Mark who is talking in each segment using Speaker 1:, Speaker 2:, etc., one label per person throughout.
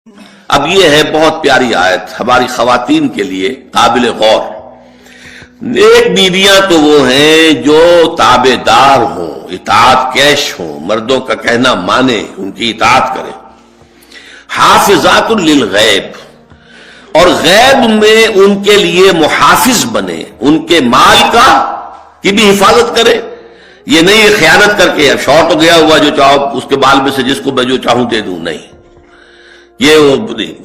Speaker 1: اب یہ ہے بہت پیاری آیت ہماری خواتین کے لیے قابل غور۔ نیک بیویاں تو وہ ہیں جو تابع دار ہوں، اطاعت کیش ہوں، مردوں کا کہنا مانے، ان کی اطاعت کرے۔ حافظات للغیب، اور غیب میں ان کے لیے محافظ بنے، ان کے مال کی بھی حفاظت کرے۔ یہ نہیں خیانت کر کے اب شوہر تو گیا ہوا جو چاہو اس کے مال میں سے جس کو میں جو چاہوں دے دوں، نہیں، یہ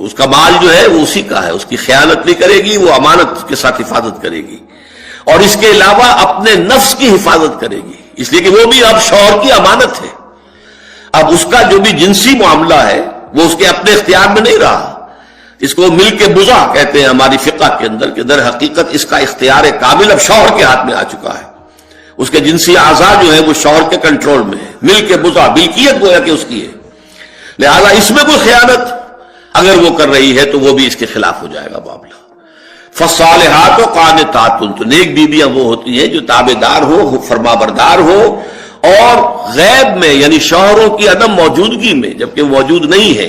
Speaker 1: اس کا مال جو ہے وہ اسی کا ہے، اس کی خیانت نہیں کرے گی، وہ امانت کے ساتھ حفاظت کرے گی، اور اس کے علاوہ اپنے نفس کی حفاظت کرے گی، اس لیے کہ وہ بھی اب شوہر کی امانت ہے۔ اب اس کا جو بھی جنسی معاملہ ہے وہ اس کے اپنے اختیار میں نہیں رہا، اس کو مل کے بزا کہتے ہیں ہماری فقہ کے اندر، کہ در حقیقت اس کا اختیار کامل اب شوہر کے ہاتھ میں آ چکا ہے، اس کے جنسی اعضاء جو ہے وہ شوہر کے کنٹرول میں ہے، مل کے بزا، ملکیت گویا کہ اس کی ہے، لہذا اس میں کوئی خیانت اگر وہ کر رہی ہے تو وہ بھی اس کے خلاف ہو جائے گا معاملہ۔ فالصالحات قانتات، تو نیک بیویاں وہ ہوتی ہیں جو تابع دار ہو، فرما بردار ہو، اور غیب میں یعنی شوہروں کی عدم موجودگی میں جبکہ موجود نہیں ہے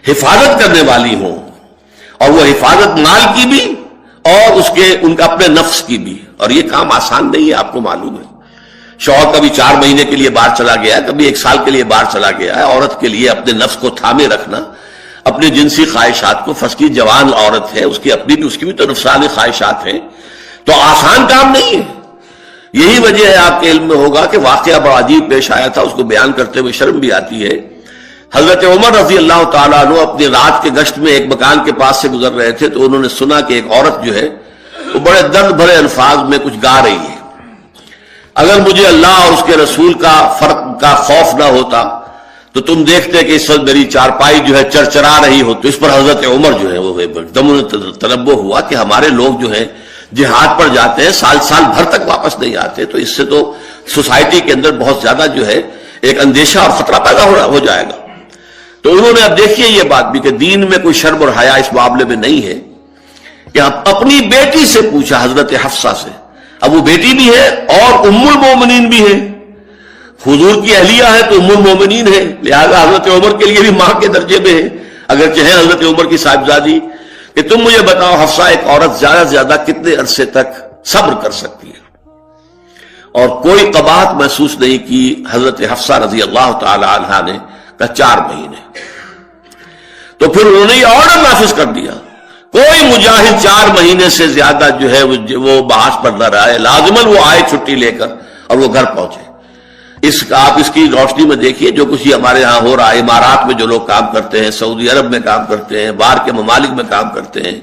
Speaker 1: حفاظت کرنے والی ہوں، اور وہ حفاظت مال کی بھی اور ان کا اپنے نفس کی بھی، اور یہ کام آسان نہیں ہے، آپ کو معلوم ہے۔ شوہر کبھی 4 مہینے کے لیے باہر چلا گیا، کبھی 1 سال کے لیے باہر چلا گیا ہے، عورت کے لیے اپنے نفس کو تھامے رکھنا، اپنی جنسی خواہشات کو، فسکی جوان عورت ہے، اس کی بھی تو نفسانی خواہشات ہیں، تو آسان کام نہیں ہے۔ یہی وجہ ہے، آپ کے علم میں ہوگا کہ واقعہ بڑا عجیب پیش آیا تھا، اس کو بیان کرتے ہوئے شرم بھی آتی ہے۔ حضرت عمر رضی اللہ تعالیٰ عنہ اپنی رات کے گشت میں ایک مکان کے پاس سے گزر رہے تھے، تو انہوں نے سنا کہ ایک عورت جو ہے وہ بڑے درد بھرے الفاظ میں کچھ گا رہی ہے۔ اگر مجھے اللہ اور اس کے رسول کا فرق کا خوف نہ ہوتا تو تم دیکھتے کہ اس وقت میری چارپائی جو ہے چرچرا رہی ہو۔ تو اس پر حضرت عمر جو ہے وہ دم تنبہ ہوا کہ ہمارے لوگ جو ہیں جہاد پر جاتے ہیں، سال بھر تک واپس نہیں آتے، تو اس سے تو سوسائٹی کے اندر بہت زیادہ جو ہے ایک اندیشہ اور خطرہ پیدا ہو جائے گا۔ تو انہوں نے اب دیکھیے یہ بات بھی کہ دین میں کوئی شرم اور حیا اس معاملے میں نہیں ہے، کہ اپنی بیٹی سے پوچھا، حضرت حفصہ سے، اب وہ بیٹی بھی ہے اور ام المومنین بھی ہے، حضور کی اہلیہ ہے تو ام المومنین ہے، لہذا حضرت عمر کے لیے بھی ماں کے درجے میں ہے، اگرچہ ہے حضرت عمر کی صاحبزادی، کہ تم مجھے بتاؤ حفصہ ایک عورت زیادہ سے زیادہ کتنے عرصے تک صبر کر سکتی ہے؟ اور کوئی قباحت محسوس نہیں کی حضرت حفصہ رضی اللہ تعالی عنہا نے، کہ 4 مہینے۔ تو پھر انہوں نے یہ آرڈر نافذ کر دیا، کوئی مجاہد 4 مہینے سے زیادہ جو ہے وہ بحث پر نہ رہا ہے، لازماً وہ آئے چھٹی لے کر اور وہ گھر پہنچے۔ آپ اس کی روشنی میں دیکھیے جو کچھ ہمارے ہاں ہو رہا ہے، امارات میں جو لوگ کام کرتے ہیں، سعودی عرب میں کام کرتے ہیں، باہر کے ممالک میں کام کرتے ہیں،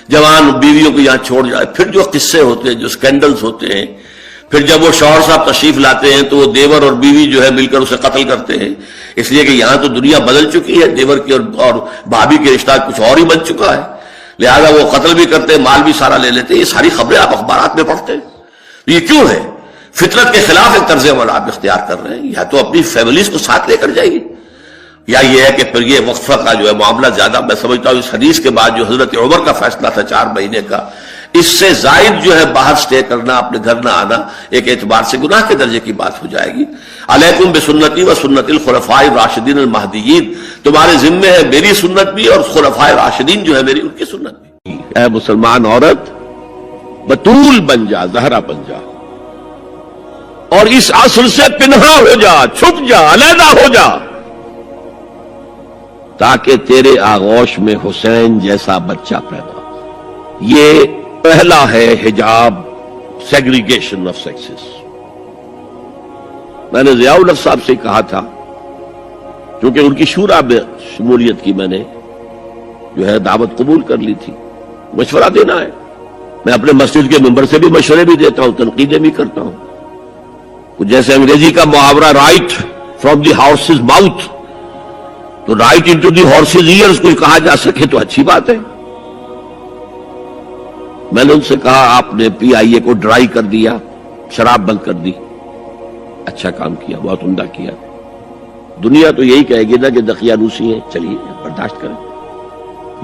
Speaker 1: جوان بیویوں کو یہاں چھوڑ جائے، پھر جو قصے ہوتے ہیں، جو سکینڈلز ہوتے ہیں، پھر جب وہ شوہر صاحب تشریف لاتے ہیں تو وہ دیور اور بیوی جو ہے مل کر اسے قتل کرتے ہیں، اس لیے کہ یہاں تو دنیا بدل چکی ہے، دیور کی اور بھابھی کے رشتہ کچھ اور ہی بن چکا ہے، لہذا وہ قتل بھی کرتے ہیں، مال بھی سارا لے لیتے ہیں۔ یہ ساری خبریں آپ اخبارات میں پڑھتے ہیں، یہ کیوں ہے؟ فطرت کے خلاف ایک طرز عمل آپ اختیار کر رہے ہیں، یا تو اپنی فیملیز کو ساتھ لے کر جائیے، یا یہ ہے کہ پھر یہ وقفہ کا جو ہے معاملہ زیادہ، میں سمجھتا ہوں اس حدیث کے بعد جو حضرت عمر کا فیصلہ تھا 4 مہینے کا، اس سے زائد جو ہے باہر سٹے کرنا، اپنے گھر نہ آنا، ایک اعتبار سے گناہ کے درجے کی بات ہو جائے گی۔ علیکم بسنتی و سنت الخلفاء الراشدین المہدیین، تمہارے ذمے ہے میری سنت بھی اور خلفاء راشدین جو ہے میری ان کی سنت بھی۔ اے مسلمان عورت، بطول بن جا، زہرا بن جا، اور اس عصر سے پنہا ہو جا، چھپ جا، علیحدہ ہو جا، تاکہ تیرے آغوش میں حسین جیسا بچہ پیدا ہو۔ یہ پہلا ہے حجاب، سیگریگیشن آف سیکسز۔ میں نے ضیاء الحق صاحب سے کہا تھا، کیونکہ ان کی شورا میں شمولیت کی میں نے جو ہے دعوت قبول کر لی تھی، مشورہ دینا ہے، میں اپنے مسجد کے ممبر سے بھی مشورے بھی دیتا ہوں، تنقیدیں بھی کرتا ہوں، جیسے انگریزی کا محاورہ right from the horse's mouth, تو right into the horse's ears کوئی کہا جا سکے تو اچھی بات ہے۔ میں نے ان سے کہا آپ نے PIA کو ڈرائی کر دیا، شراب بند کر دی، اچھا کام کیا، بہت عمدہ کیا۔ دنیا تو یہی کہے گی نا کہ دقیانوسی ہیں، چلیے برداشت کریں،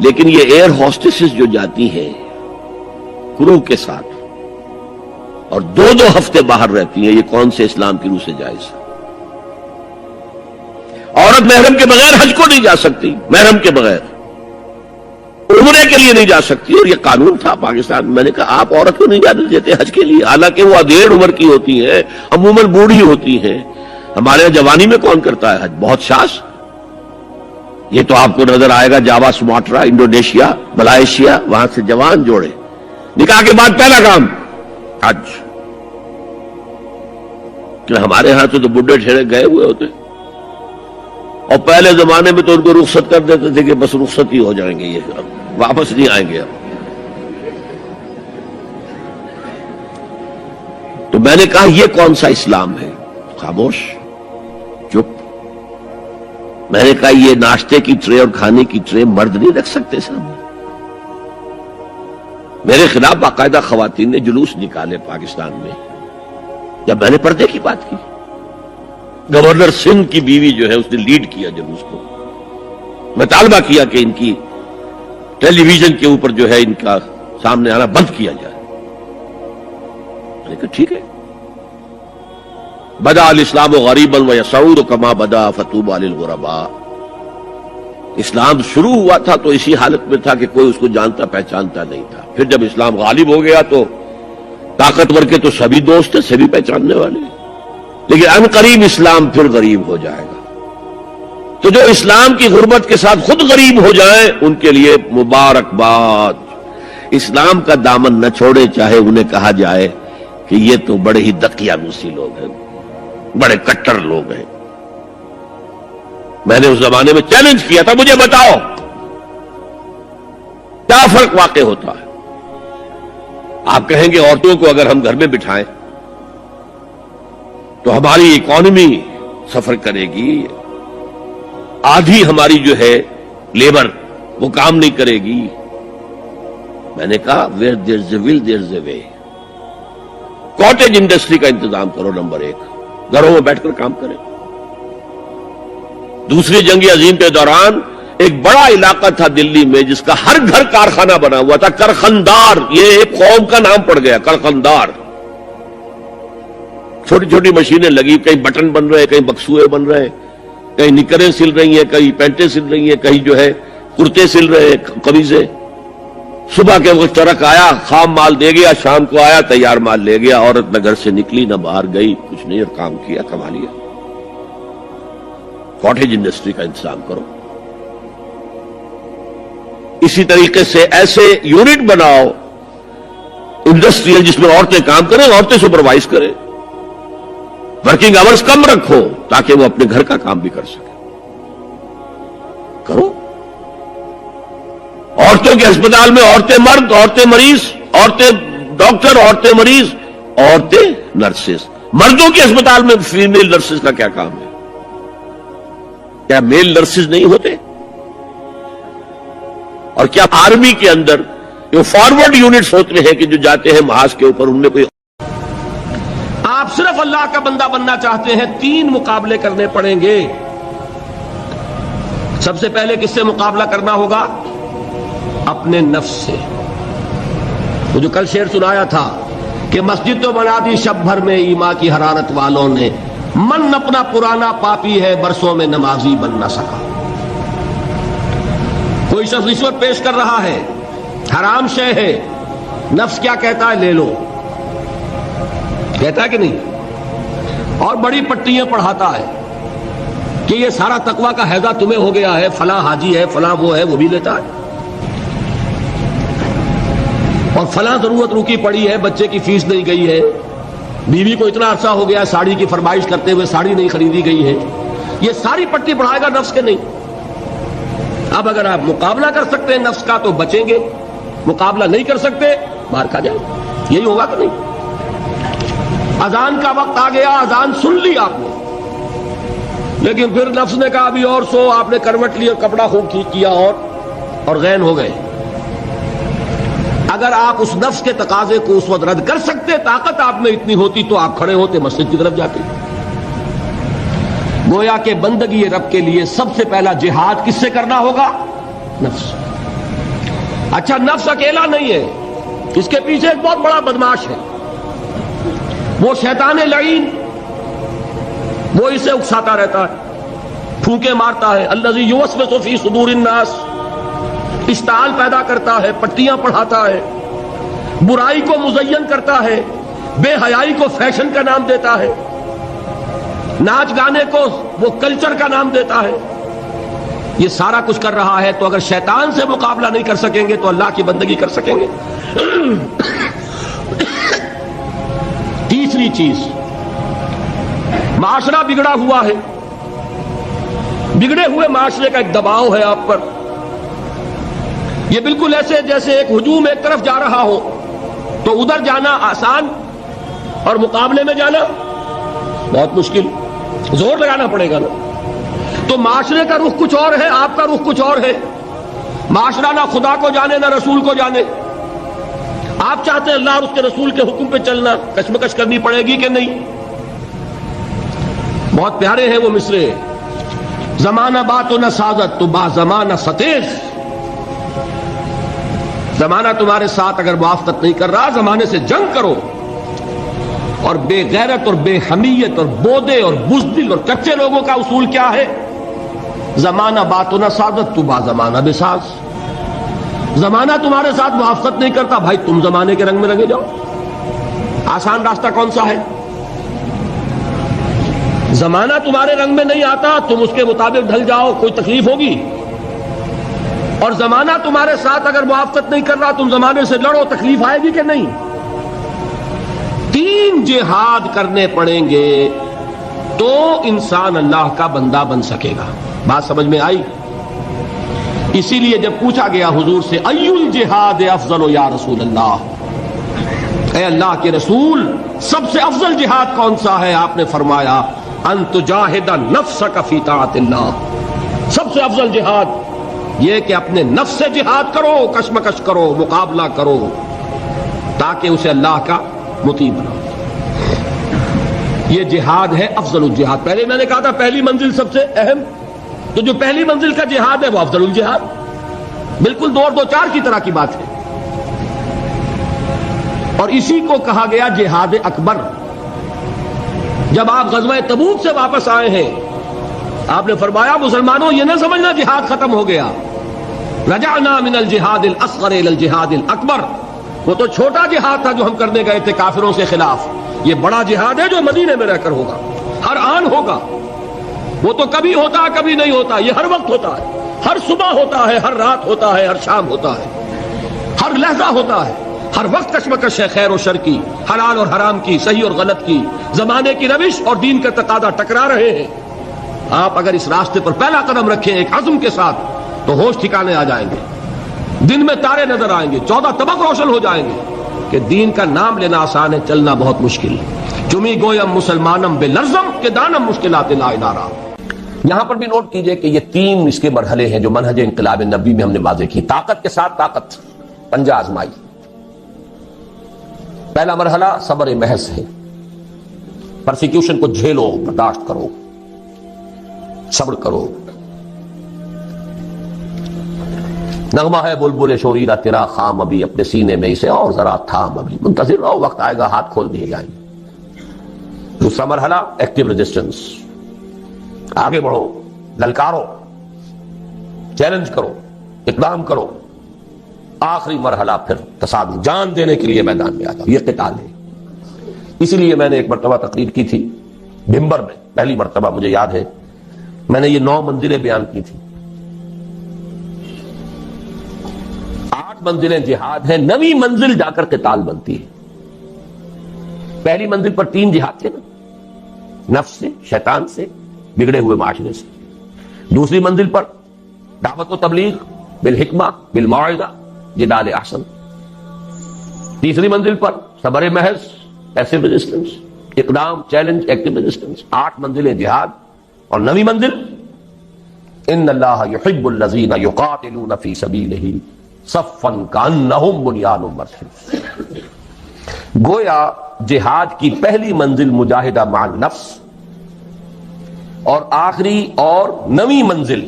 Speaker 1: لیکن یہ ایئر ہوسٹسز جو جاتی ہیں کرو کے ساتھ اور 2 ہفتے باہر رہتی ہیں، یہ کون سے اسلام کی روح سے جائز ہے؟ عورت محرم کے بغیر حج کو نہیں جا سکتی، محرم کے بغیر، عمرے کے لیے نہیں جا سکتی، اور یہ قانون تھا پاکستان میں۔ میں نے کہا آپ عورت کو نہیں جانے دیتے حج کے لیے، حالانکہ وہ ادھیڑ عمر کی ہوتی ہیں، عموماً بوڑھی ہوتی ہیں۔ ہمارے یہاں جوانی میں کون کرتا ہے حج؟ بہت شاش۔ یہ تو آپ کو نظر آئے گا جاوا، سماٹرا، انڈونیشیا، ملائیشیا، وہاں سے جوان جوڑے نکاح کے بعد پہلا کام حج۔ کہ ہمارے ہاں تو بڈھے ٹھیرے گئے ہوئے ہوتے، اور پہلے زمانے میں تو ان کو رخصت کر دیتے تھے کہ بس رخصت ہی ہو جائیں گے، یہ واپس نہیں آئیں گے اب۔ تو میں نے کہا یہ کون سا اسلام ہے؟ خاموش، چپ۔ میں نے کہا یہ ناشتے کی ٹرے اور کھانے کی ٹرے مرد نہیں رکھ سکتے سامنے۔ میرے خلاف باقاعدہ خواتین نے جلوس نکالے پاکستان میں جب میں نے پردے کی بات کی۔ گورنر سندھ کی بیوی جو ہے اس نے لیڈ کیا جلوس کو۔ میں طالبہ کیا کہ ان کی ٹیلی ویژن کے اوپر جو ہے ان کا سامنے آنا بند کیا جائے۔ میں نے کہا ٹھیک ہے۔ بدا الاسلام غریبا ویسعود کما بدا فطوبی للغرباء۔ اسلام شروع ہوا تھا تو اسی حالت میں تھا کہ کوئی اس کو جانتا پہچانتا نہیں تھا، پھر جب اسلام غالب ہو گیا تو طاقتور کے تو سبھی دوست ہیں، سبھی پہچاننے والے، لیکن ان قریب اسلام پھر غریب ہو جائے گا۔ تو جو اسلام کی غربت کے ساتھ خود غریب ہو جائیں ان کے لیے مبارکباد۔ اسلام کا دامن نہ چھوڑے، چاہے انہیں کہا جائے کہ یہ تو بڑے ہی دقیانوسی لوگ ہیں، بڑے کٹر لوگ ہیں۔ میں نے اس زمانے میں چیلنج کیا تھا، مجھے بتاؤ کیا فرق واقع ہوتا ہے؟ آپ کہیں گے عورتوں کو اگر ہم گھر میں بٹھائیں تو ہماری اکانومی سفر کرے گی، آدھی ہماری جو ہے لیبر وہ کام نہیں کرے گی۔ میں نے کہا where there's a will there's a way۔ Cottage industry کا انتظام کرو، نمبر 1، گھروں میں بیٹھ کر کام کریں۔ دوسری جنگ عظیم کے دوران ایک بڑا علاقہ تھا دلی میں جس کا ہر گھر کارخانہ بنا ہوا تھا، کرخندار، یہ ایک قوم کا نام پڑ گیا، کرخندار۔ چھوٹی چھوٹی مشینیں لگی، کہیں بٹن بن رہے ہیں، کہیں بکسوئے بن رہے ہیں، کہیں نکریں سل رہی ہیں، کہیں پینٹیں سل رہی ہیں، کہیں جو ہے کرتے سل رہے ہیں، قمیضیں۔ صبح کے وقت ٹرک آیا، خام مال دے گیا، شام کو آیا، تیار مال لے گیا۔ عورت نہ گھر سے نکلی نہ باہر گئی، کچھ نہیں، اور کام کیا، کما لیا۔ کاٹیج انڈسٹری کا انتظام کرو۔ اسی طریقے سے ایسے یونٹ بناؤ انڈسٹریل جس میں عورتیں کام کریں، عورتیں سپروائز کریں، ورکنگ آورز کم رکھو تاکہ وہ اپنے گھر کا کام بھی کر سکیں۔ کرو۔ عورتوں کے اسپتال میں عورتیں مرد، عورتیں مریض، عورتیں ڈاکٹر، عورتیں مریض، عورتیں نرسز۔ مردوں کے اسپتال میں فیمیل نرسز کا کیا کام ہے؟ کیا میل نرسز نہیں ہوتے؟ اور کیا آرمی کے اندر جو فارورڈ یونٹس ہوتے ہیں کہ جو جاتے ہیں محاذ کے اوپر، ان میں کوئی؟ آپ صرف اللہ کا بندہ بننا چاہتے ہیں، 3 مقابلے کرنے پڑیں گے۔ سب سے پہلے کس سے مقابلہ کرنا ہوگا؟ اپنے نفس سے۔ وہ جو کل شعر سنایا تھا کہ مسجد تو بنا دی شب بھر میں ایما کی حرارت والوں نے، من اپنا پرانا پاپی ہے برسوں میں نمازی بن نہ سکا۔ کوئی شخص رشوت پیش کر رہا ہے، حرام شے ہے، نفس کیا کہتا ہے؟ لے لو، کہتا ہے کہ نہیں؟ اور بڑی پٹیاں پڑھاتا ہے کہ یہ سارا تقویٰ کا حیضہ تمہیں ہو گیا ہے، فلاں حاجی ہے، فلاں وہ ہے، وہ بھی لیتا ہے، اور فلاں ضرورت رکی پڑی ہے، بچے کی فیس نہیں گئی ہے، بیوی کو اتنا عرصہ ہو گیا ساڑی کی فرمائش کرتے ہوئے ساڑی نہیں خریدی گئی ہے۔ یہ ساری پٹی پڑھائے گا نفس کے نہیں۔ اب اگر آپ مقابلہ کر سکتے ہیں نفس کا تو بچیں گے، مقابلہ نہیں کر سکتے باہر کھا جائیں، یہی ہوگا کہ نہیں؟ اذان کا وقت آ گیا، اذان سن لی آپ نے، لیکن پھر نفس نے کہا ابھی اور سو، آپ نے کروٹ لی اور کپڑا خوب ٹھیک کیا اور غین ہو گئے۔ اگر آپ اس نفس کے تقاضے کو اس وقت رد کر سکتے، طاقت آپ میں اتنی ہوتی تو آپ کھڑے ہوتے، مسجد کی طرف جاتے۔ گویا کہ بندگی رب کے لیے سب سے پہلا جہاد کس سے کرنا ہوگا؟ نفس۔ اچھا، نفس اکیلا نہیں ہے، اس کے پیچھے ایک بہت بڑا بدماش ہے، وہ شیطان لعین، وہ اسے اکساتا رہتا ہے، پھونکے مارتا ہے، الذی یوسوس فی صدور الناس،
Speaker 2: اشتعال پیدا کرتا ہے، پٹیاں پڑھاتا ہے، برائی کو مزین کرتا ہے، بے حیائی کو فیشن کا نام دیتا ہے، ناچ گانے کو وہ کلچر کا نام دیتا ہے. یہ سارا کچھ کر رہا ہے. تو اگر شیطان سے مقابلہ نہیں کر سکیں گے تو اللہ کی بندگی کر سکیں گے؟ تیسری چیز، معاشرہ بگڑا ہوا ہے. بگڑے ہوئے معاشرے کا ایک دباؤ ہے آپ پر. یہ بالکل ایسے جیسے ایک ہجوم ایک طرف جا رہا ہو تو ادھر جانا آسان اور مقابلے میں جانا بہت مشکل، زور لگانا پڑے گا نا. تو معاشرے کا رخ کچھ اور ہے، آپ کا رخ کچھ اور ہے. معاشرہ نہ خدا کو جانے نہ رسول کو جانے. آپ چاہتے ہیں اللہ اور اس کے رسول کے حکم پہ چلنا، کشمکش کرنی پڑے گی کہ نہیں؟ بہت پیارے ہیں وہ مصرے. زمانہ بات و نہ سازت تو با زمانہ ستیز. زمانہ تمہارے ساتھ اگر موافقت نہیں کر رہا، زمانے سے جنگ کرو. اور بے غیرت اور بے حمیت اور بودے اور بزدل اور کچے لوگوں کا اصول کیا ہے؟ زمانہ بات و نہ سازت تو با زمانہ بے ساز. زمانہ تمہارے ساتھ موافقت نہیں کرتا، بھائی تم زمانے کے رنگ میں رنگے جاؤ. آسان راستہ کون سا ہے؟ زمانہ تمہارے رنگ میں نہیں آتا، تم اس کے مطابق ڈھل جاؤ، کوئی تکلیف ہوگی. اور زمانہ تمہارے ساتھ اگر موافقت نہیں کر رہا، تم زمانے سے لڑو، تکلیف آئے گی کہ نہیں؟ 3 جہاد کرنے پڑیں گے تو انسان اللہ کا بندہ بن سکے گا. بات سمجھ میں آئی؟ اسی لیے جب پوچھا گیا حضور سے ای الجہاد افضل یا رسول اللہ، اے اللہ کے رسول سب سے افضل جہاد کون سا ہے؟ آپ نے فرمایا ان تجاہد نفسک فی طاعت اللہ. سب سے افضل جہاد یہ کہ اپنے نفس سے جہاد کرو، کشمکش کرو، مقابلہ کرو، تاکہ اسے اللہ کا مطیع بناؤ. یہ جہاد ہے افضل الجہاد. پہلے میں نے کہا تھا پہلی منزل سب سے اہم، تو جو پہلی منزل کا جہاد ہے وہ افضل الجہاد. بالکل 2 اور 2 4 کی طرح کی بات ہے. اور اسی کو کہا گیا جہاد اکبر. جب آپ غزوہ تبوک سے واپس آئے ہیں، آپ نے فرمایا مسلمانوں یہ نہ سمجھنا جہاد ختم ہو گیا. رجعنا من الجہاد الاصغر الى الجہاد الاکبر. وہ تو چھوٹا جہاد تھا جو ہم کرنے گئے تھے کافروں سے خلاف. یہ بڑا جہاد ہے جو مدینے میں رہ کر ہوگا، ہر آن ہوگا. وہ تو کبھی ہوتا کبھی نہیں ہوتا، یہ ہر وقت ہوتا ہے. ہر صبح ہوتا ہے، ہر رات ہوتا ہے، ہر شام ہوتا ہے، ہر لحظہ ہوتا ہے. ہر وقت کشمکش ہے خیر و شر کی، حلال اور حرام کی، صحیح اور غلط کی. زمانے کی روش اور دین کا تقاضا ٹکرا رہے ہیں. آپ اگر اس راستے پر پہلا قدم رکھیں ایک عزم کے ساتھ تو ہوش ٹھکانے آ جائیں گے. دن میں تارے نظر آئیں گے، 14 طبق روشن ہو جائیں گے کہ دین کا نام لینا آسان ہے، چلنا بہت مشکل. چمی گویم مسلمانم بے لرزم کے دانم مشکلات لا ادارہ. یہاں پر بھی نوٹ کیجئے کہ یہ 3 اس کے مرحلے ہیں جو منہج انقلاب نبی میں ہم نے واضح کی. طاقت کے ساتھ طاقت، پنجہ آزمائی. پہلا مرحلہ صبر محض ہے. پرسیکیوشن کو جھیلو، برداشت کرو، صبر کرو. نغمہ ہے بلبل شوریرہ تیرا خام ابھی اپنے سینے میں اسے اور ذرا تھام ابھی. منتظر رہو، وقت آئے گا ہاتھ کھول دیے جائیں گے. دوسرا مرحلہ ایکٹیو ریزسٹنس. آگے بڑھو، للکارو، چیلنج کرو، اقدام کرو. آخری مرحلہ پھر تصادم، جان دینے کے لیے میدان میں آ جاؤ. یہ قتال ہے. اسی لیے میں نے ایک مرتبہ تقریر کی تھی بھمبر میں، پہلی مرتبہ مجھے یاد ہے میں نے یہ 9 منزلیں بیان کی تھی. 8 منزلیں جہاد ہیں، 9ویں منزل جا کر قتال بنتی ہے. پہلی منزل پر 3 جہاد تھے نا، نفس سے، شیطان سے، بگڑے ہوئے معاشرے سے. دوسری منزل پر دعوت و تبلیغ بالحکمہ بالموعظہ جدال احسن. تیسری منزل پر صبر محض، ایسے ریزسٹنس، اقدام، چیلنج، ایکٹیو ریزسٹنس. 8 منزلیں جہاد. اور 9ویں منزل ان اللہ یحب الذین یقاتلون فی سبیلہ صفا کانہم بنیان مرصوص. گویا جہاد کی پہلی منزل مجاہدہ مع النفس، اور آخری اور 9ویں منزل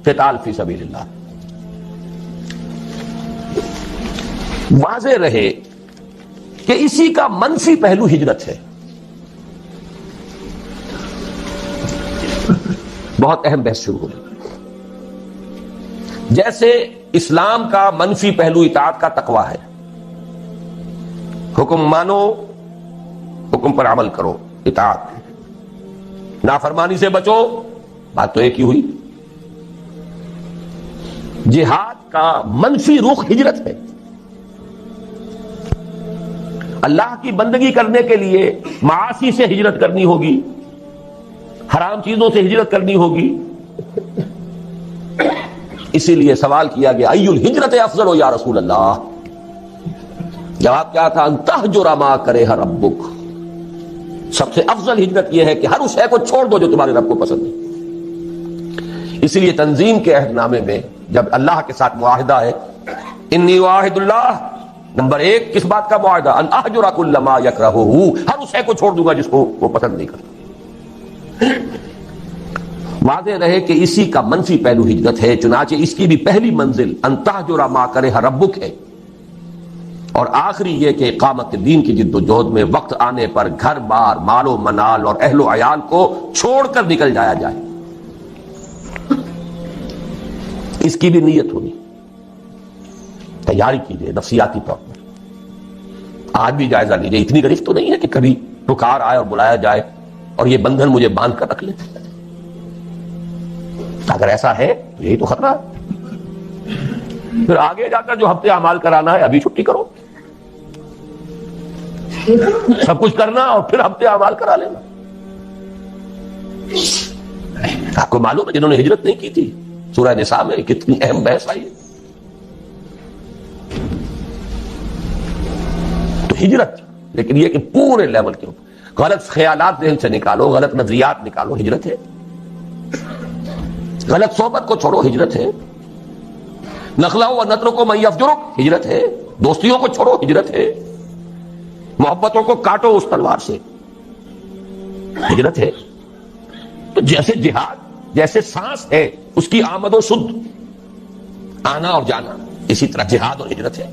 Speaker 2: قتال فی سبیل اللہ. واضح رہے کہ اسی کا منفی پہلو ہجرت ہے. بہت اہم بحث شروع ہوگی. جیسے اسلام کا منفی پہلو اطاعت کا تقوی ہے. حکم مانو، حکم پر عمل کرو، اطاعت. نافرمانی سے بچو، بات تو ایک ہی ہوئی. جہاد کا منفی رخ ہجرت ہے. اللہ کی بندگی کرنے کے لیے معاصی سے ہجرت کرنی ہوگی، حرام چیزوں سے ہجرت کرنی ہوگی. اسی لیے سوال کیا گیا ای الہجرت افضل ہو یا رسول اللہ. جواب کیا تھا؟ ان تہجر ما کرہ ربک. سب سے افضل ہجرت یہ ہے کہ ہر اس شے کو چھوڑ دو جو تمہارے رب کو پسند نہیں. اسی لیے تنظیم کے عہد نامے میں جب اللہ کے ساتھ معاہدہ ہے، انی واحد اللہ، نمبر 1 کس بات کا معاہدہ؟ ان اہجر کل ما یکرہہ، ہر اس شے کو چھوڑ دوں گا جس کو وہ پسند نہیں کرتا. واضح رہے کہ اسی کا منفی پہلو ہجرت ہے. چنانچہ اس کی بھی پہلی منزل ان تہجر ما کرہ ربک ہے، اور آخری یہ کہ اقامت دین کی جد و جہد میں وقت آنے پر گھر بار، مال و منال اور اہل و عیال کو چھوڑ کر نکل جایا جائے. اس کی بھی نیت ہونی، تیاری کیجیے نفسیاتی طور پر. آج بھی جائزہ لیجیے. اتنی گرفت تو نہیں ہے کہ کبھی پکار آئے اور بلایا جائے اور یہ بندھن مجھے باندھ کر رکھ لے. اگر ایسا ہے تو یہی تو خطرہ ہے. پھر آگے جا کر جو ہفتے اعمال کرانا ہے ابھی چھٹی کرو، سب کچھ کرنا اور پھر ہفتے اعمال کرا لینا. آپ کو معلوم ہے جنہوں نے ہجرت نہیں کی تھی، سورہ نساء میں کتنی اہم بحث آئی ہے. تو ہجرت، لیکن یہ کہ پورے لیول کے اوپر غلط خیالات ذہن سے نکالو، غلط نظریات نکالو، ہجرت ہے. غلط صحبت کو چھوڑو، ہجرت ہے. نخلہ و نطر کو من یفجرک، ہجرت ہے. دوستیوں کو چھوڑو، ہجرت ہے. محبتوں کو کاٹو اس تلوار سے، ہجرت ہے. تو جیسے جہاد، جیسے سانس ہے اس کی آمد و شد، آنا اور جانا، اسی طرح جہاد اور ہجرت ہے.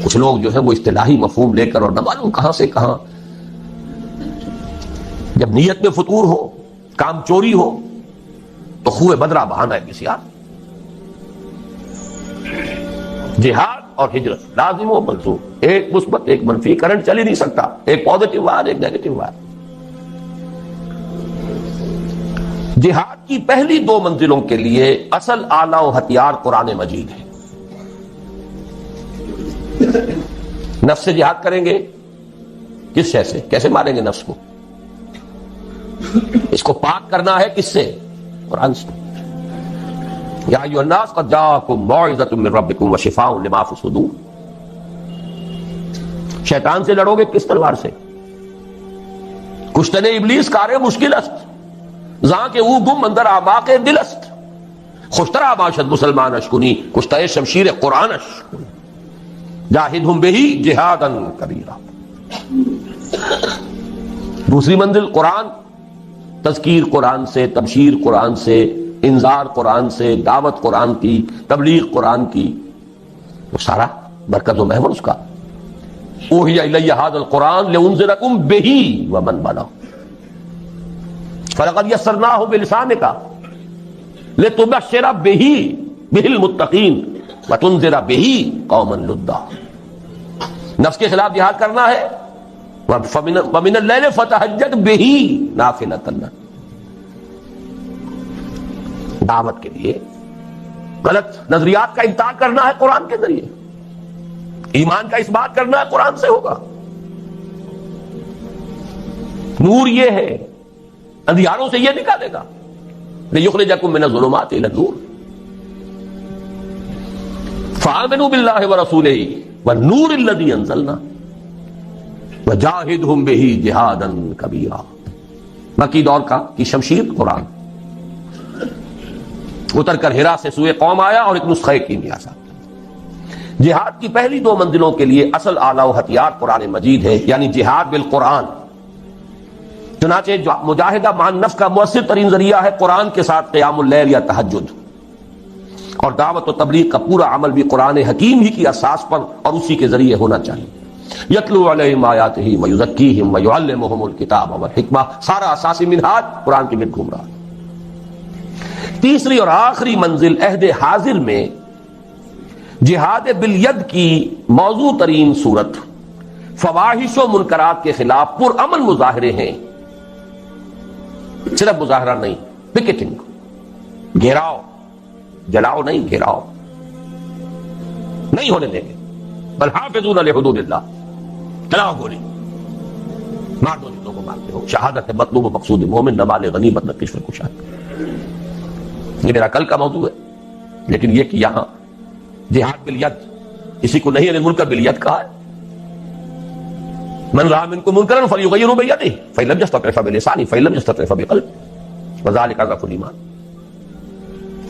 Speaker 2: کچھ لوگ جو ہے وہ اصطلاحی مفہوم لے کر اور نہ معلوم کہاں سے کہاں، جب نیت میں فطور ہو، کام چوری ہو تو خوہ بدرہ بہانا ہے کسی یار. جہاد اور ہجرت لازم و ملزوم، ایک مثبت ایک منفی، کرنٹ چل ہی نہیں سکتا. ایک پازیٹو وائر ایک نیگیٹو وائر. جہاد کی پہلی 2 منزلوں کے لیے اصل آلہ و ہتھیار قرآن مجید ہے. نفس سے جہاد کریں گے، کس شے سے؟ کیسے ماریں گے نفس کو؟ اس کو پاک کرنا ہے کس سے؟ قرآن سے. یا ایھا الناس قد جاءکم موعظۃ من ربکم وشفاء لما فی الصدور. شیطان سے لڑو گے کس تلوار سے؟ کشتن ابلیس کار مشکل است، زاں کے او گم اندر آماق دل است. خوشترا باشد مسلمان اشکنی، کشتہ شمشیر قرآن اشکنی. جاہدہم بہی جہادا کبیرا. دوسری منزل قرآن، تذکیر قرآن سے، تبشیر قرآن سے، انذار قرآن سے، دعوت قرآن کی، تبلیغ قرآن کی، وہ سارا برکت و محور اس کا. اوحی الی ھذا القرآن لانذرکم بہ ومن بلغ فلقد یسرناہ بلسانک لتبشر بہ المتقین وتنذر بہ قوما لدا. نفس کے خلاف جہاد کرنا ہے، ومن اللیل فتہجد بہ نافلۃ لک. دعوت کے لیے غلط نظریات کا انکار کرنا ہے قرآن کے ذریعے، ایمان کا اس بات کرنا ہے قرآن سے ہوگا. نور یہ ہے، اندھیاروں سے یہ نکالے گا. لِيُخْرِجَكُم مِّنَ الظُّلُمَاتِ إِلَى النُّورِ فَآمِنُوا بِاللَّهِ وَرَسُولِهِ وَالنُّورِ الَّذِي أَنزَلْنَا وَجَاهِدْهُمْ بِهِ جِهَادًا كَبِيرًا. مکی دور کی شمشیر قرآن اتر کر ہرا سے سوئے قوم آیا اور ایک نسخہ کیمیا سا. جہاد کی پہلی 2 منزلوں کے لیے اصل آلہ و ہتھیار قرآن مجید ہے، یعنی جہاد بالقرآن. چنانچہ مجاہدہ مع النفس کا مؤثر ترین ذریعہ ہے قرآن کے ساتھ قیام اللیل یا تہجد. اور دعوت و تبلیغ کا پورا عمل بھی قرآن حکیم ہی کی اساس پر اور اسی کے ذریعے ہونا چاہیے. یتلو علیہم آیاتہ ویزکیہم ویعلمہم الکتاب والحکمہ. سارا اساسی منہاج قرآن کے گرد گھوم رہا ہے. تیسری اور آخری منزل عہد حاضر میں جہاد بالید کی موضوع ترین صورت فواحش و منکرات کے خلاف پرامن مظاہرے ہیں. صرف مظاہرہ نہیں، پکیٹنگ، گھیراؤ، جلاؤ نہیں، گھیراؤ نہیں ہونے دیں گے. بل حافظون لحدود اللہ، چلاؤ گولی، مار دو جتنوں کو مارتے ہو. شہادت ہے مطلوب و مقصود مومن، نہ مال غنیمت نہ کشف کشاد. یہ میرا کل کا موضوع ہے، لیکن یہ کہ یہاں جہاد بالید، اسی کو نہیں المنکر بالید کہا ہے. من رأى منكم منكرا فليغيره بيده فإن لم يستطع فبلسانه فإن لم يستطع فبقلبه وذلك ضعف الإيمان.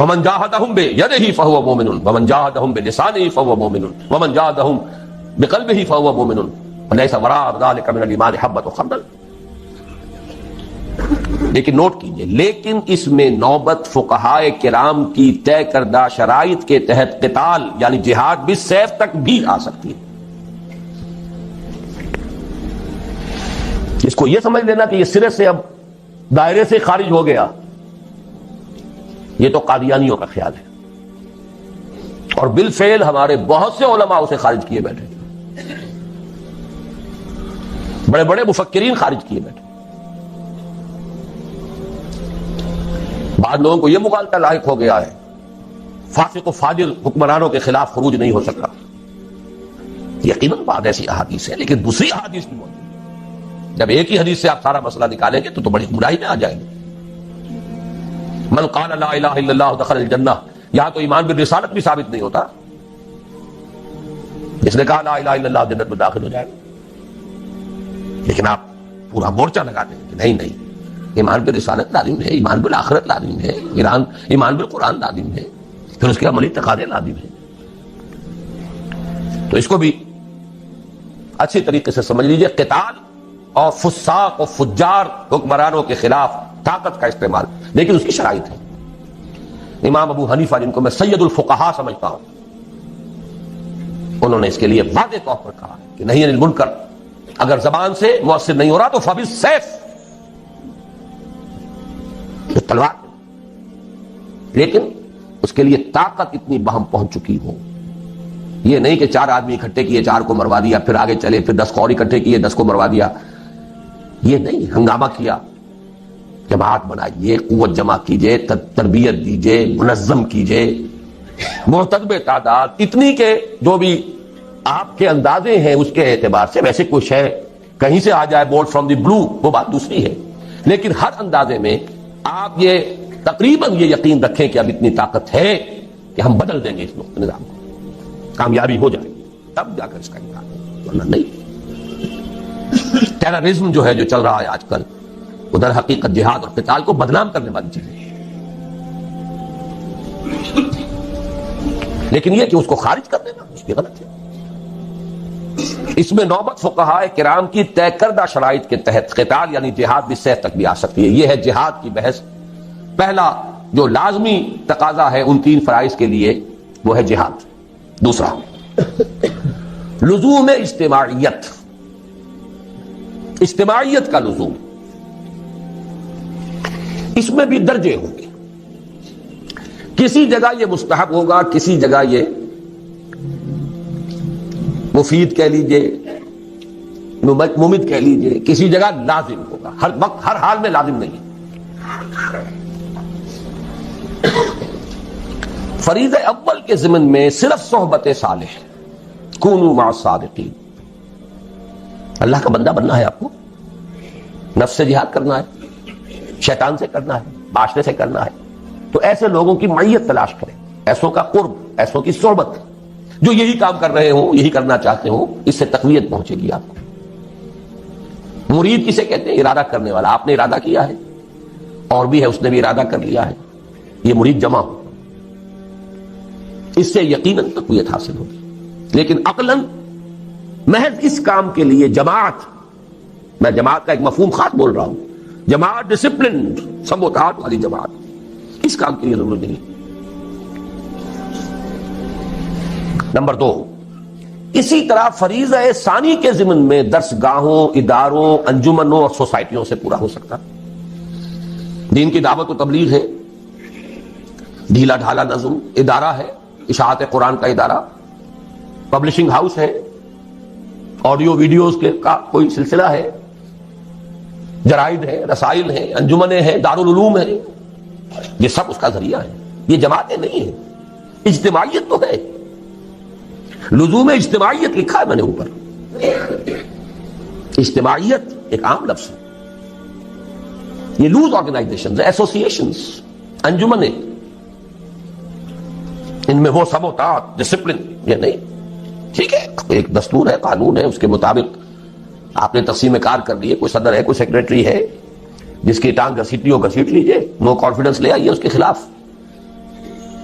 Speaker 2: ومن جاهدهم بيده فهو مؤمن ومن جاهدهم بلسانه فهو مؤمن ومن جاهدهم بقلبه فهو مؤمن وليس وراء ذلك من الإيمان حبة خردل. لیکن نوٹ کیجئے، لیکن اس میں نوبت فقہائے کرام کی طے کردہ شرائط کے تحت قتال یعنی جہاد بالسیف تک بھی آ سکتی ہے. اس کو یہ سمجھ لینا کہ یہ سرے سے اب دائرے سے خارج ہو گیا، یہ تو قادیانیوں کا خیال ہے، اور بالفعل ہمارے بہت سے علماء اسے خارج کیے بیٹھے، بڑے بڑے مفکرین خارج کیے بیٹھے. بعض لوگوں کو یہ مغالطہ لاحق ہو گیا ہے فاسق و فاجر حکمرانوں کے خلاف خروج نہیں ہو سکتا. یقیناً بعض ایسی احادیث ہے، لیکن دوسری احادیث بھی موجود ہے. جب ایک ہی حدیث سے آپ سارا مسئلہ نکالیں گے تو بڑی گمراہی میں آ جائیں گے. من قال لا الہ الا اللہ دخل الجنہ، یہاں تو ایمان بالرسالت بھی ثابت نہیں ہوتا. اس نے کہا لا الہ الا اللہ جنت میں داخل ہو جائے گا، لیکن آپ پورا مورچہ لگاتے ہیں کہ نہیں نہیں، ایمان بالرسالت لازم ہے، ایمان بالآخرت لازم ہے، ایمان بالقرآن لازم ہے، پھر اس کے عملی تقاضے لازم ہیں. تو اس کو بھی اچھی طریقے سے سمجھ لیجئے. قتال اور فساق و فجار حکمرانوں کے خلاف طاقت کا استعمال، لیکن اس کی شرائط ہے. امام ابو حنیفہ جن کو میں سید الفقہاء سمجھتا ہوں، انہوں نے اس کے لیے واضح طور پر کہا کہ نہیں المنکر اگر زبان سے مؤثر نہیں ہو رہا تو فبالسیف، تلوار، لیکن اس کے لیے طاقت اتنی بہم پہنچ چکی ہو. یہ نہیں کہ 4 آدمی اکٹھے کیے 4 کو مروا دیا، پھر آگے چلے، پھر 10 اور اکٹھے کیے 10 کو مروا دیا. یہ نہیں، ہنگامہ کیا، جماعت بنائیے، قوت جمع کیجئے، تربیت دیجئے، منظم کیجئے، محتسب تعداد اتنی کہ جو بھی آپ کے اندازے ہیں اس کے اعتبار سے، ویسے کوئی شے کہیں سے آ جائے بورڈ فرام دی بلو وہ بات دوسری ہے، لیکن ہر اندازے میں آپ یہ تقریباً یہ یقین رکھیں کہ اب اتنی طاقت ہے کہ ہم بدل دیں گے اس نظام کو، کامیابی ہو جائے تب جا کر اس کا امکان ہے، ورنہ نہیں. ٹیررزم جو ہے جو چل رہا ہے آج کل، ادھر حقیقت جہاد اور قتال کو بدنام کرنے والی چیز ہے، لیکن یہ کہ اس کو خارج کر دینا اس کی غلط ہے. اس میں نوبت فقہائے کرام کی طے کردہ شرائط کے تحت قتال یعنی جہاد بالسیف تک بھی آ سکتی ہے. یہ ہے جہاد کی بحث. پہلا جو لازمی تقاضا ہے ان 3 فرائض کے لیے وہ ہے جہاد. دوسرا لزوم اجتماعیت، اجتماعیت کا لزوم. اس میں بھی درجے ہوں گے، کسی جگہ یہ مستحب ہوگا، کسی جگہ یہ مفید کہہ لیجئے، ممد کہہ لیجئے، کسی جگہ لازم ہوگا. ہر وقت ہر حال میں لازم نہیں. فریضہ اول کے ضمن میں صرف صحبت صالح، کونوا مع الصادقین. اللہ کا بندہ بننا ہے، آپ کو نفس سے جہاد کرنا ہے، شیطان سے کرنا ہے، معاشرے سے کرنا ہے، تو ایسے لوگوں کی معیت تلاش کریں، ایسوں کا قرب، ایسوں کی صحبت جو یہی کام کر رہے ہوں، یہی کرنا چاہتے ہوں. اس سے تقویت پہنچے گی آپ کو. مرید کسے کہتے ہیں؟ ارادہ کرنے والا. آپ نے ارادہ کیا ہے، اور بھی ہے اس نے بھی ارادہ کر لیا ہے، یہ مرید جمع ہو، اس سے یقیناً تقویت حاصل ہوگی. لیکن عقلاً محض اس کام کے لیے جماعت، میں جماعت کا ایک مفہوم خاص بول رہا ہوں، جماعت ڈسپلن سموتاعت والی جماعت، اس کام کے لیے ضرورت نہیں. نمبر 2، اسی طرح فریضہ ثانی کے ضمن میں درس گاہوں، اداروں، انجمنوں اور سوسائٹیوں سے پورا ہو سکتا. دین کی دعوت و تبلیغ ہے، ڈھیلا ڈھالا نظم ادارہ ہے، اشاعت قرآن کا ادارہ، پبلشنگ ہاؤس ہے، آڈیو ویڈیوز کے کا کوئی سلسلہ ہے، جرائد ہے، رسائل ہیں، انجمنیں ہیں، دارالعلوم ہیں، یہ سب اس کا ذریعہ ہے. یہ جماعتیں نہیں ہیں. اجتماعیت تو ہے، لزوم اجتماعیت لکھا ہے میں نے اوپر. اجتماعیت ایک عام لفظ ہے. یہ لوز آرگنائزیشنز، ایسوسیشنز، انجمنیں، ان میں وہ سب وطاعت ڈسپلن یہ نہیں. ٹھیک ہے، ایک دستور ہے، قانون ہے، اس کے مطابق آپ نے تقسیم کار کر لی ہے. کوئی صدر ہے، کوئی سیکریٹری ہے، جس کی ٹانگ گھسیٹنی ہو گھسیٹ لیجئے، نو کانفیڈنس لے آئیے اس کے خلاف.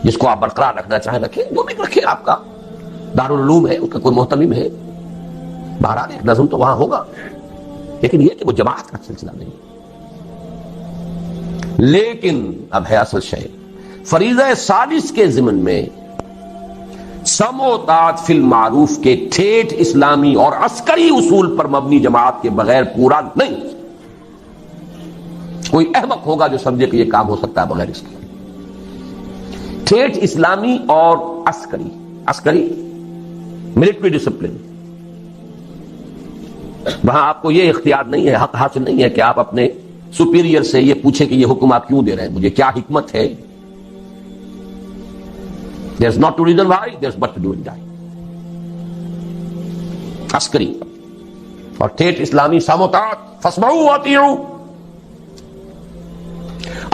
Speaker 2: جس کو آپ برقرار رکھنا چاہیں رکھیں، جو بھی رکھیں. آپ کا دارالعلوم ہے، اس کا کوئی محتمم ہے، بہرحال ایک نظم تو وہاں ہوگا، لیکن یہ کہ وہ جماعت کا سلسلہ نہیں. لیکن اب ہے اصل شے، فریضہ ثالث کے ضمن میں سم و طاعت فی المعروف کے ٹھیٹھ اسلامی اور عسکری اصول پر مبنی جماعت کے بغیر پورا نہیں. کوئی احمق ہوگا جو سمجھے کہ یہ کام ہو سکتا ہے بغیر اس کے. ٹھیٹھ اسلامی اور عسکری ملٹری ڈسپلن، وہاں آپ کو یہ اختیار نہیں ہے، حق حاصل نہیں ہے کہ آپ اپنے سپیریئر سے یہ پوچھیں کہ یہ حکم آپ کیوں دے رہے ہیں، مجھے کیا حکمت ہے. There's not to reason why, there's but to do it die. عسکری اور ٹھیٹھ اسلامی سم و طاعت، فاسمعوا واطیعوا.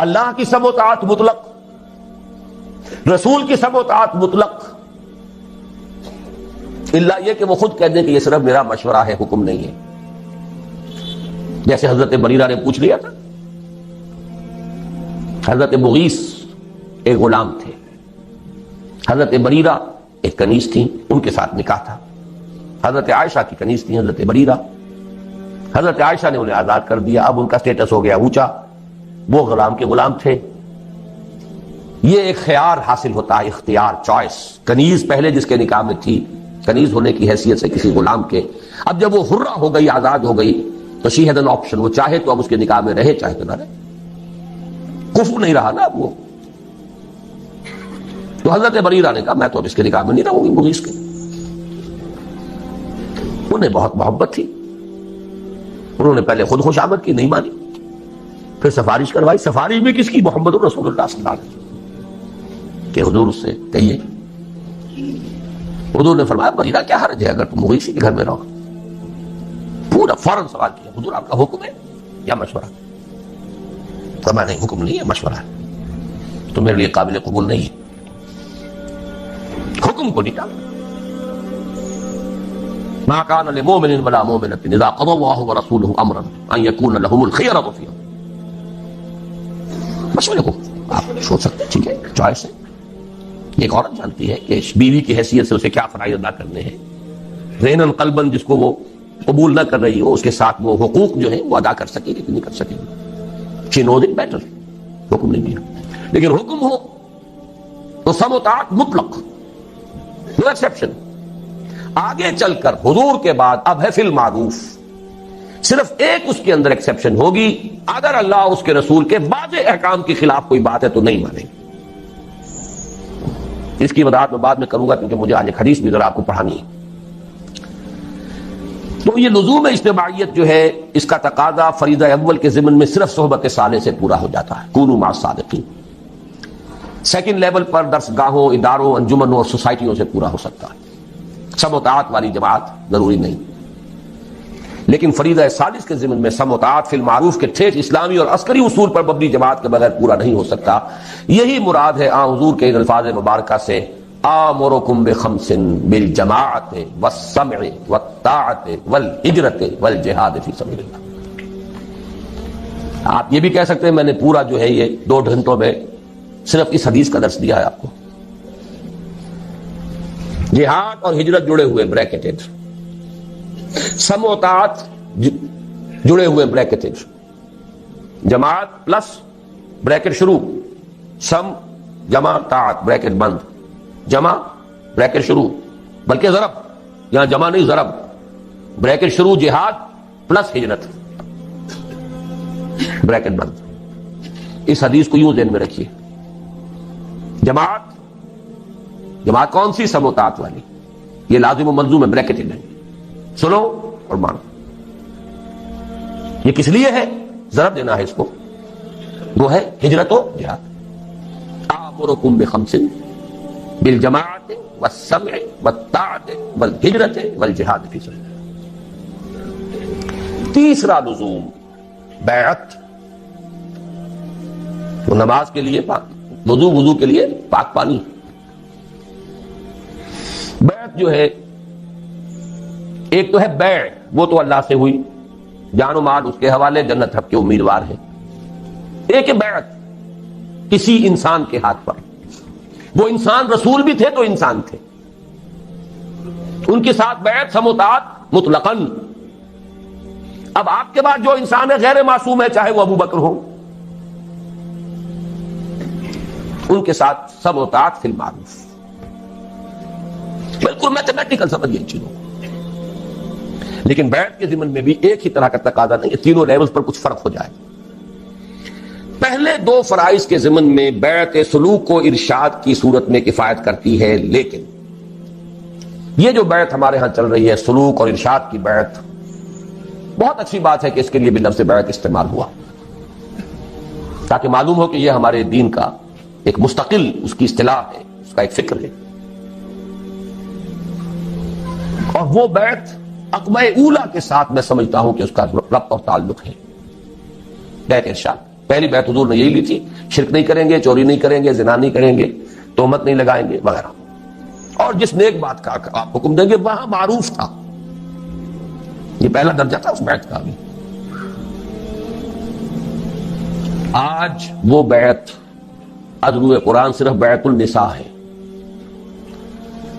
Speaker 2: اللہ کی سم و طاعت مطلق، رسول کی سم و طاعت مطلق، الا یہ کہ وہ خود کہہ دیں کہ یہ صرف میرا مشورہ ہے، حکم نہیں ہے. جیسے حضرت بریرہ نے پوچھ لیا تھا. حضرت مغیث ایک غلام تھے، حضرت بریرہ ایک کنیز تھی، ان کے ساتھ نکاح تھا. حضرت عائشہ کی کنیز تھی حضرت بریرہ. حضرت عائشہ نے انہیں آزاد کر دیا، اب ان کا سٹیٹس ہو گیا اونچا، وہ غلام کے غلام تھے. یہ ایک خیار حاصل ہوتا ہے، اختیار، چوائس. کنیز پہلے جس کے نکاح میں تھی، کنیز ہونے کی حیثیت سے کسی غلام کے، اب جب وہ حرہ ہو گئی، آزاد ہو گئی، تو شی ہیڈ این آپشن. وہ چاہے تو اب اس کے نکاح میں رہے، چاہے تو نہ رہے. کفر نہیں رہا نا اب وہ. تو حضرت بریرہ نے کہا میں تو اب اس کے نکاح میں نہیں رہوں گی مغیث کے. انہیں بہت محبت تھی، انہوں نے پہلے خود خوشامد کی، نہیں مانی. پھر سفارش کروائی. سفارش بھی کس کی؟ محمد رسول اللہ صلی اللہ علیہ وسلم کہ حضور اس سے کہیے. حضور نے فرمایا بریرہ کیا حرج ہے اگر تم مغیث کے گھر میں رہو. پورا فوراً سوال کیا، حضور آپ کا حکم ہے یا مشورہ؟ فرمایا نہیں، حکم نہیں ہے، مشورہ ہے. تو میرے لیے قابل قبول نہیں ہے. حکم کو نہیں ڈالا. ما كان لمؤمن ولا مؤمنة اذا قضى الله ورسوله امرا ان يكون لهم الخيرة فيه. مشورے کو آپ سوچ سکتے ہیں، ٹھیک ہے، چوائس ہے. ایک عورت جانتی ہے کہ بیوی کی حیثیت سے اسے کیا فرائض ادا کرنے ہیں. ذہناً قلباً جس کو وہ قبول نہ کر رہی ہو، اس کے ساتھ وہ حقوق جو ہیں وہ ادا کر سکے گی کہ نہیں کر سکے گی. She knows it better. حکم نہیں دیا. لیکن حکم ہو تو سم و طاعت مطلق، نو ایکسیپشن. آگے چل کر حضور کے بعد اب ہے فی المعروف. صرف ایک اس کے اندر ایکسیپشن ہوگی، اگر اللہ اس کے رسول کے بعض احکام کے خلاف کوئی بات ہے تو نہیں مانیں. اس کی وضاحت میں بعد میں کروں گا کیونکہ مجھے آج ایک حدیث بھی ذرا آپ کو پڑھانی ہے. تو یہ لزوم اجتماعیت جو ہے، اس کا تقاضا فریضہ اول کے ضمن میں صرف صحبت صالح سے پورا ہو جاتا ہے. کونوا مع الصادقین. سیکنڈ لیول پر درس گاہوں، اداروں، انجمنوں اور سوسائٹیوں سے پورا ہو سکتا ہے. سم و طاعت والی جماعت ضروری نہیں. لیکن فریضہ ثالث کے ضمن میں سم و طاعت فی المعروف کے ٹھیٹھ اسلامی اور عسکری اصول پر مبنی جماعت کے بغیر پورا نہیں ہو سکتا. یہی مراد ہے حضور کے ان الفاظ مبارکہ سے، آمرکم بخمس بالجماعت والسمع والطاعت والہجرت والجہاد فی سبیل اللہ. آپ یہ بھی کہہ سکتے ہیں میں نے پورا جو ہے یہ 2 گھنٹوں میں صرف اس حدیث کا درس دیا ہے آپ کو. جہاد اور ہجرت جڑے ہوئے بریکٹڈ، سم و طاعت جڑے ہوئے بریکٹڈ، جماعت پلس بریکٹ شروع، سم جمع طاعت بریکٹ بند، جمع بریکٹ شروع، بلکہ ضرب، یہاں جمع نہیں ضرب، بریکٹ شروع جہاد پلس ہجرت بریکٹ بند. اس حدیث کو یوں ذہن میں رکھیے. جماعت کون سی؟ سم و طاعت والی. یہ لازم و ملزوم ہے، بریکٹڈ ہے. سنو اور مانو. یہ کس لیے ہے؟ ضرب دینا ہے اس کو. وہ ہے ہجرت و جہاد. آمرکم بخمس بالجماعت والسمع والطاعت والہجرت والجہاد فی سبیل اللہ. تیسرا لزوم بیعت. تو نماز کے لیے وضو کے لیے پاک پانی. بیعت جو ہے، ایک تو ہے بیع، وہ تو اللہ سے ہوئی، جان و مال اس کے حوالے، جنت حق کے امیدوار ہیں. ایک ہے بیعت کسی انسان کے ہاتھ پر. وہ انسان رسول بھی تھے تو انسان تھے، ان کے ساتھ بیعت سم و طاعت مطلقاً. اب آپ کے بعد جو انسان ہے غیر معصوم ہے، چاہے وہ ابو بکر ہو، ان کے ساتھ سم و طاعت فی المعروف. بالکل میتھمیٹیکل سمجھیے چیزوں. لیکن بیعت کے ضمن میں بھی ایک ہی طرح کا تقاضا نہیں ہے، تینوں لیولز پر کچھ فرق ہو جائے. پہلے دو فرائض کے ضمن میں بیعت سلوک و ارشاد کی صورت میں کفایت کرتی ہے. لیکن یہ جو بیعت ہمارے ہاں چل رہی ہے، سلوک اور ارشاد کی بیعت، بہت اچھی بات ہے کہ اس کے لیے بھی لفظ بیعت استعمال ہوا، تاکہ معلوم ہو کہ یہ ہمارے دین کا ایک مستقل اس کی اصطلاح ہے، اس کا ایک فکر ہے. اور وہ بیعت عقبہ اولا کے ساتھ میں سمجھتا ہوں کہ اس کا ربط اور تعلق ہے. بیعت ارشاد، پہلی بیعت حضور نے یہی لی تھی، شرک نہیں کریں گے، چوری نہیں کریں گے، زنا نہیں کریں گے، تہمت نہیں لگائیں گے وغیرہ. اور جس نیک بات کا آپ حکم دیں گے وہاں معروف تھا. یہ پہلا درجہ تھا اس بیعت کا. بھی آج وہ بیعت ادروئے قرآن صرف بیعت النساء ہے.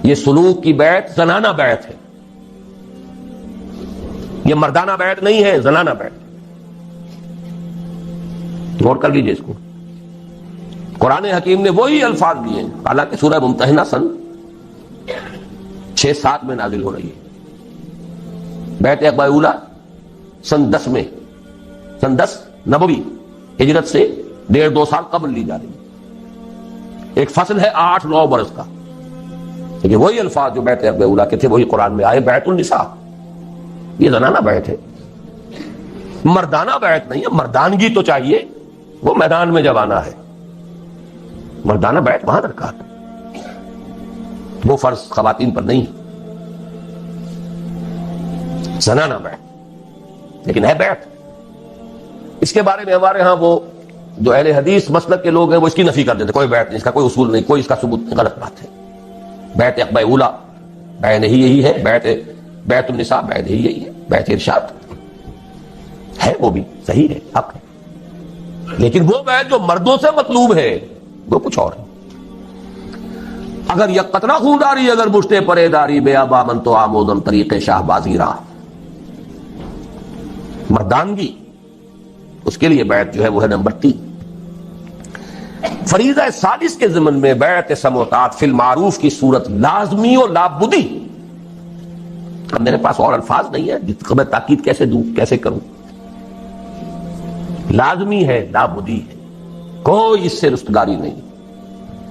Speaker 2: یہ سلوک کی بیعت زنانہ بیعت ہے، یہ مردانہ بیعت نہیں ہے، زنانہ بیعت. غور کر لیجیے اس کو. قرآن حکیم نے وہی الفاظ دیے ہیں، حالانکہ سورہ ممتحنہ سن 6-7 میں نازل ہو رہی ہے. بیعت عقبہ اولا سن 10 میں، سن 10 نبوی، ہجرت سے 1.5-2 سال قبل لی جا رہی ہے. ایک فصل ہے 8-9 برس کا. لیکن وہی الفاظ جو بیعت عقبہ اولا کے تھے وہی قرآن میں آئے. بیعت النساء، یہ زنانہ بیعت ہے، مردانہ بیعت نہیں ہے. مردانگی تو چاہیے، وہ میدان میں جب آنا ہے. مردانہ بیعت وہاں درکار ہے، وہ فرض خواتین پر نہیں. زنانہ بیعت لیکن ہے بیعت. اس کے بارے میں ہمارے ہاں وہ جو اہل حدیث مسلک کے لوگ ہیں وہ اس کی نفی کر دیتے، کوئی بیعت نہیں، اس کا کوئی اصول نہیں، کوئی اس کا ثبوت نہیں. غلط بات ہے. بیعت عقبہ اولا بیعت یہی ہے، بیعت النساء بیعت یہی ہے، بیعت ارشاد ہے، وہ بھی صحیح ہے، حق ہے. لیکن وہ بیعت جو مردوں سے مطلوب ہے وہ کچھ اور ہے. اگر یک قطرہ خونداری اگر مشتے پرے داری بے آبا من تو آمودم طریق شاہ بازی راہ. مردانگی اس کے لیے بیعت جو ہے وہ ہے نمبر 3. فریضہ ثالث کے ضمن میں بیعت سمع و طاعت فی المعروف کی صورت لازمی و لابدی. اب میرے پاس اور الفاظ نہیں ہے جس کو میں تاکید کیسے دوں، کیسے کروں. لازمی ہے، لابدی ہے، کوئی اس سے رستگاری نہیں.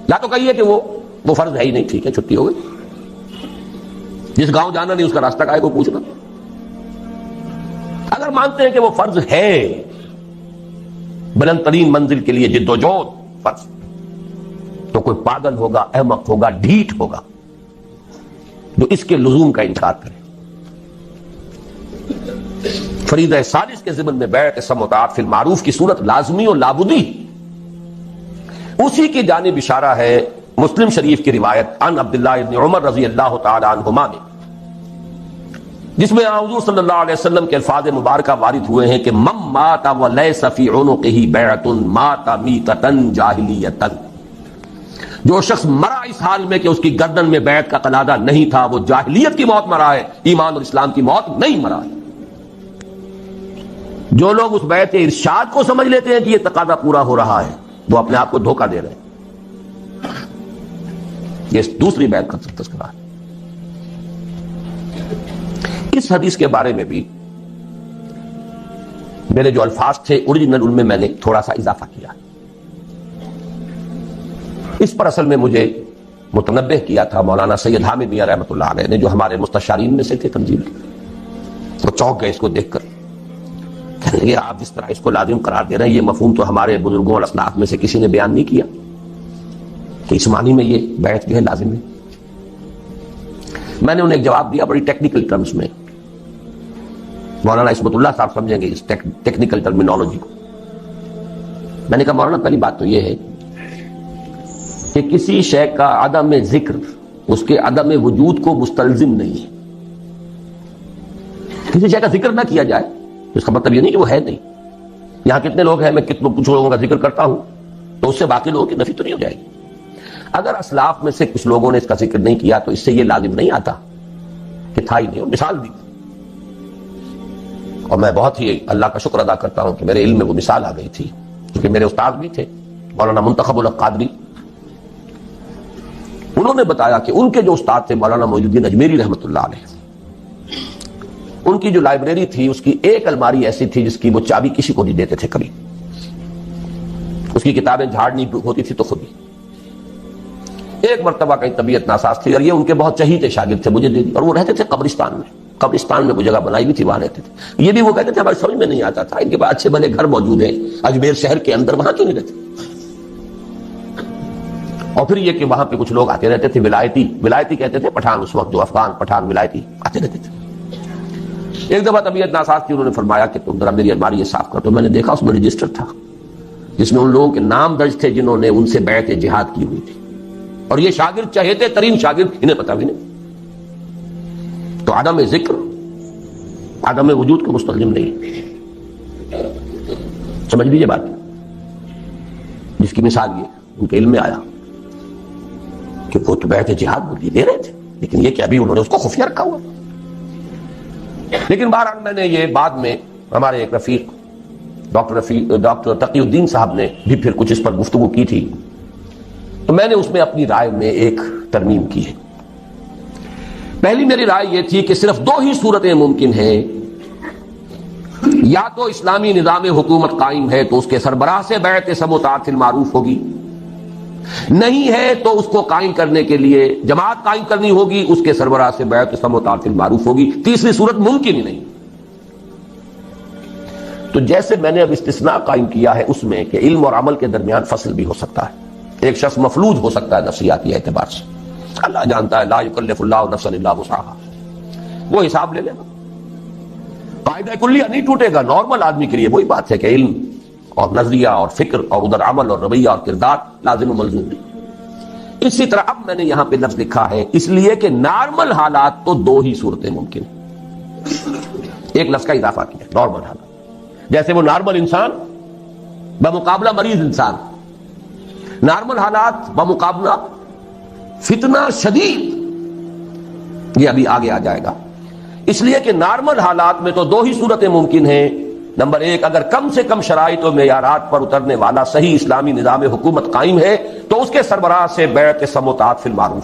Speaker 2: یا تو کہیے کہ وہ فرض ہے ہی نہیں، ٹھیک ہے، چھٹی ہو گئی. جس گاؤں جانا نہیں اس کا راستہ کائے کو پوچھنا. اگر مانتے ہیں کہ وہ فرض ہے، بلند ترین منزل کے لیے جد و جہد فرض، تو کوئی پاگل ہوگا، احمق ہوگا، ڈھیٹ ہوگا جو اس کے لزوم کا انکار کرے. فریضہ ثالث کے ضمن میں بیعت سمع و طاعت فی المعروف کی صورت لازمی اور لابدی. اسی کی جانب اشارہ ہے مسلم شریف کی روایت عن عبداللہ ابن عمر رضی اللہ تعالی عنہما میں، جس میں حضور صلی اللہ علیہ وسلم کے الفاظ مبارکہ وارد ہوئے ہیں کہ من مات ولیس فی عنقہ بیعۃ مات میتۃ جاہلیۃ. جو شخص مرا اس حال میں کہ اس کی گردن میں بیعت کا قلادہ نہیں تھا، وہ جاہلیت کی موت مرا ہے، ایمان اور اسلام کی موت نہیں مرا ہے. جو لوگ اس بیعت ارشاد کو سمجھ لیتے ہیں کہ یہ تقاضا پورا ہو رہا ہے، وہ اپنے آپ کو دھوکہ دے رہے ہیں. یہ دوسری بیعت کا تذکرہ ہے. اس حدیث کے بارے میں بھی میرے جو الفاظ تھے اوریجنل ان میں نے تھوڑا سا اضافہ کیا. اس پر اصل میں مجھے متنبہ کیا تھا مولانا سید حامد میاں رحمۃ اللہ علیہ نے، جو ہمارے مستشارین میں سے تھے تنظیم کے. وہ چونک گئے اس کو دیکھ کر، کہ آپ جس طرح اس کو لازم قرار دے رہے ہیں، یہ مفہوم تو ہمارے بزرگوں اور اسلاف میں سے کسی نے بیان نہیں کیا کہ اس معنی میں یہ بیعت جو ہے لازم ہے. میں نے انہیں ایک جواب دیا بڑی ٹیکنیکل ٹرمز میں. مولانا عصمت اللہ صاحب سمجھیں گے اس ٹیکنیکل ٹرمینالوجی کو. میں نے کہا مولانا پہلی بات تو یہ ہے کہ کسی شے کا عدم ذکر اس کے عدم وجود کو مستلزم نہیں ہے. کسی شے کا ذکر نہ کیا جائے اس کا مطلب یہ نہیں کہ وہ ہے نہیں. یہاں کتنے لوگ ہیں، میں کتنے کچھ لوگوں کا ذکر کرتا ہوں تو اس سے باقی لوگوں کی نفی تو نہیں ہو جائے گی. اگر اسلاف میں سے کچھ لوگوں نے اس کا ذکر نہیں کیا تو اس سے یہ لازم نہیں آتا کہ تھا ہی نہیں. اور مثال دی، اور میں بہت ہی اللہ کا شکر ادا کرتا ہوں کہ میرے علم میں وہ مثال آ گئی تھی، کیونکہ میرے استاد بھی تھے مولانا منتخب الحق قادری. انہوں نے بتایا کہ ان کے جو استاد تھے مولانا معین الدین اجمیری رحمۃ اللہ علیہ، ان کی جو لائبریری تھی اس کی ایک الماری ایسی تھی جس کی وہ چابی کسی کو نہیں دیتے تھے کبھی. اس کی کتابیں جھاڑنی ہوتی تھی تو خود ہی. ایک مرتبہ کہیں طبیعت ناساز تھی اور یہ ان کے بہت چہیتے شاگرد تھے، مجھے دے دی. اور وہ رہتے تھے قبرستان میں. قبرستان میں وہ جگہ بنائی ہوئی تھی، وہاں رہتے تھے. یہ بھی وہ کہتے تھے ہماری سمجھ میں نہیں آتا تھا، ان کے پاس اچھے بھلے گھر موجود ہیں اجمیر شہر کے اندر، وہاں کیوں نہیں رہتے. اور پھر یہ کہ وہاں پہ کچھ لوگ آتے رہتے تھے، ولایتی کہتے تھے، پٹھان اس وقت جو افغان پٹھان ولایتی آتے رہتے تھے. ایک دفعہ طبیعت ناساز تھی، انہوں نے فرمایا کہ تم ذرا میری الماری یہ صاف کر. تو میں نے دیکھا اس میں رجسٹر تھا جس میں ان لوگوں کے نام درج تھے جنہوں نے ان سے بیعت جہاد کی ہوئی تھی. اور یہ شاگرد چہیتے ترین شاگرد، انہیں پتہ بھی نہیں. تو عدم ذکر عدم وجود کو مستلزم نہیں. سمجھ لیجیے بات، جس کی مثال یہ ان کے علم میں آیا کہ وہ تو بیعت جہاد بولی دے رہے تھے، لیکن یہ کہ ابھی انہوں نے اس کو خفیہ رکھا ہوا. لیکن بہرحال میں نے یہ بعد میں ہمارے ایک رفیق ڈاکٹر تقی الدین صاحب نے بھی پھر کچھ اس پر گفتگو کی تھی، تو میں نے اس میں اپنی رائے میں ایک ترمیم کی ہے. پہلی میری رائے یہ تھی کہ صرف دو ہی صورتیں ممکن ہیں. یا تو اسلامی نظام حکومت قائم ہے تو اس کے سربراہ سے بیعت سم و طاعت المعروف ہوگی، نہیں ہے تو اس کو قائم کرنے کے لیے جماعت قائم کرنی ہوگی، اس کے سربراہ سے بیعت سم و طاعت المعروف ہوگی. تیسری صورت ممکن ہی نہیں. تو جیسے میں نے اب استثناء قائم کیا ہے اس میں کہ علم اور عمل کے درمیان فصل بھی ہو سکتا ہے. ایک شخص مفلوج ہو سکتا ہے نفسیاتی اعتبار سے، اللہ جانتا ہے لا یکلف اللہ نفسا الا وسعها، وہ حساب لے لینا. قاعدہ کلیہ نہیں ٹوٹے گا نارمل آدمی کے لیے. وہی بات ہے کہ علم اور نظریہ اور فکر اور ادھر عمل اور رویہ اور کردار لازم و ملزوم نہیں. اسی طرح اب میں نے یہاں پہ لفظ لکھا ہے اس لیے کہ نارمل حالات تو دو ہی صورتیں ممکن ہیں. ایک لفظ کا اضافہ کیا، نارمل حالات، جیسے وہ نارمل انسان بمقابلہ مریض انسان، نارمل حالات بمقابلہ فتنہ شدید، یہ ابھی آگے آ جائے گا. اس لیے کہ نارمل حالات میں تو دو ہی صورتیں ممکن ہیں. نمبر ایک، اگر کم سے کم شرائط و معیارات پر اترنے والا صحیح اسلامی نظام حکومت قائم ہے تو اس کے سربراہ سے بیعت سم و طاعت فی المعروف